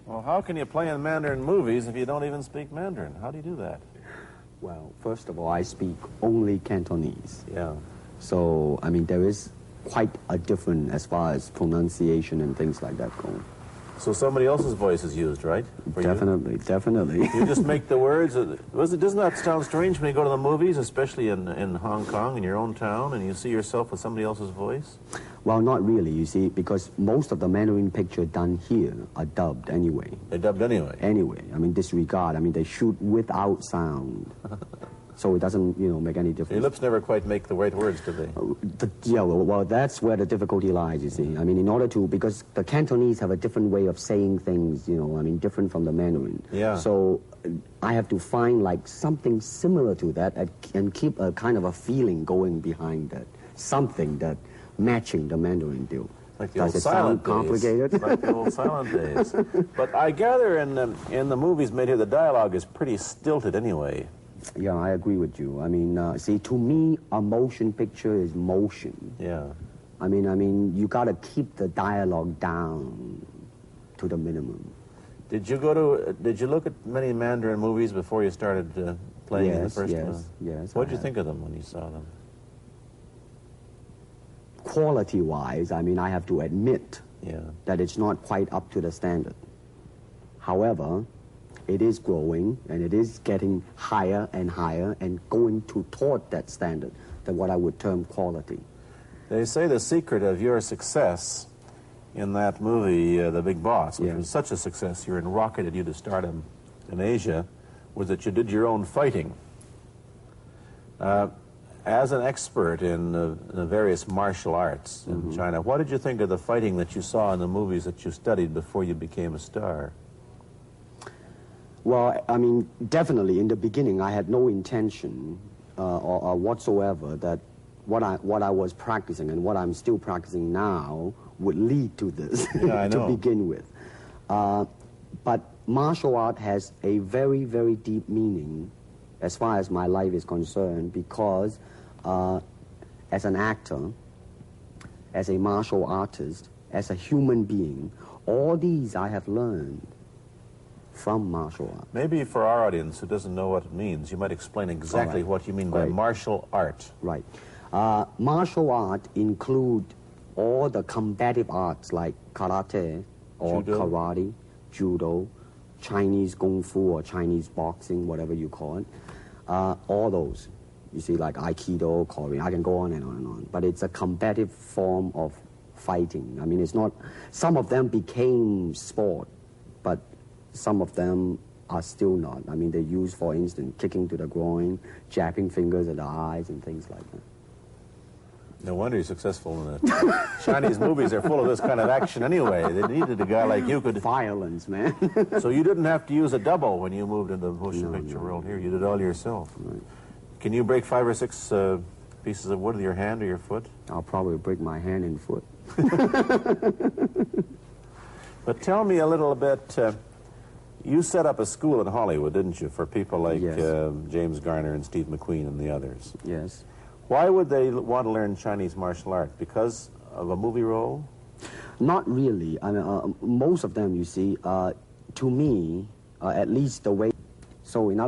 Well, how can you play in Mandarin movies if you don't even speak Mandarin? How do you do that? Well, first of all, I speak only Cantonese. Yeah. So, I mean, there is quite a difference as far as pronunciation and things like that go. So somebody else's voice is used, right? For Definitely, definitely. You just make the words. Doesn't that sound strange when you go to the movies, especially in Hong Kong, in your own town, and you see yourself with somebody else's voice? Well, not really, you see, because most of the Mandarin picture done here are dubbed anyway. They're dubbed anyway? Anyway. I mean, disregard. I mean, they shoot without sound. So it doesn't, you know, make any difference. Your lips never quite make the right words, do they? Yeah, well, that's where the difficulty lies, you see. I mean, in order to, because the Cantonese have a different way of saying things, you know, I mean, different from the Mandarin. Yeah. So I have to find, like, something similar to that and keep a kind of a feeling going behind that. Something that matching the Mandarin deal. Like the Does old it silent sound complicated? days. Like the old silent days. But I gather in the movies made here, the dialogue is pretty stilted anyway. Yeah, I agree with you. I mean, see, to me, a motion picture is motion. Yeah. I mean, you got to keep the dialogue down to the minimum. Did you look at many Mandarin movies before you started playing in the first one? Yes. What did you think of them when you saw them? Quality-wise, I mean, I have to admit that it's not quite up to the standard. However, it is growing, and it is getting higher and higher and going toward that standard, that what I would term quality. They say the secret of your success in that movie, The Big Boss, which was such a success, you rocketed you to stardom in Asia, was that you did your own fighting. As an expert in the various martial arts in China, what did you think of the fighting that you saw in the movies that you studied before you became a star? Well, I mean, definitely in the beginning, I had no intention or whatsoever that what I was practicing and what I'm still practicing now would lead to this to begin with. But martial art has a very, very deep meaning as far as my life is concerned, because as an actor, as a martial artist, as a human being, all these I have learned from martial art. Maybe for our audience who doesn't know what it means, you might explain exactly what you mean by martial art. Right. Martial art include all the combative arts like karate or karate, judo, Chinese kung fu or Chinese boxing, whatever you call it. All those. You see, like Aikido, Korean, I can go on and on and on. But it's a combative form of fighting. I mean, it's not, some of them became sport, but some of them are still not. I mean, they use, for instance, kicking to the groin, jabbing fingers at the eyes, and things like that. No wonder you're successful in it. Chinese movies are full of this kind of action anyway. They needed a guy like you could... Violence, man. So you didn't have to use a double when you moved into the motion picture world here. You did it all yourself. Right. Can you break 5 or 6 pieces of wood with your hand or your foot? I'll probably break my hand and foot. But tell me a little bit... you set up a school in Hollywood, didn't you, for people like James Garner and Steve McQueen and the others? Yes. Why would they want to learn Chinese martial art? Because of a movie role? Not really. I mean, most of them, you see, to me, at least the way... So in other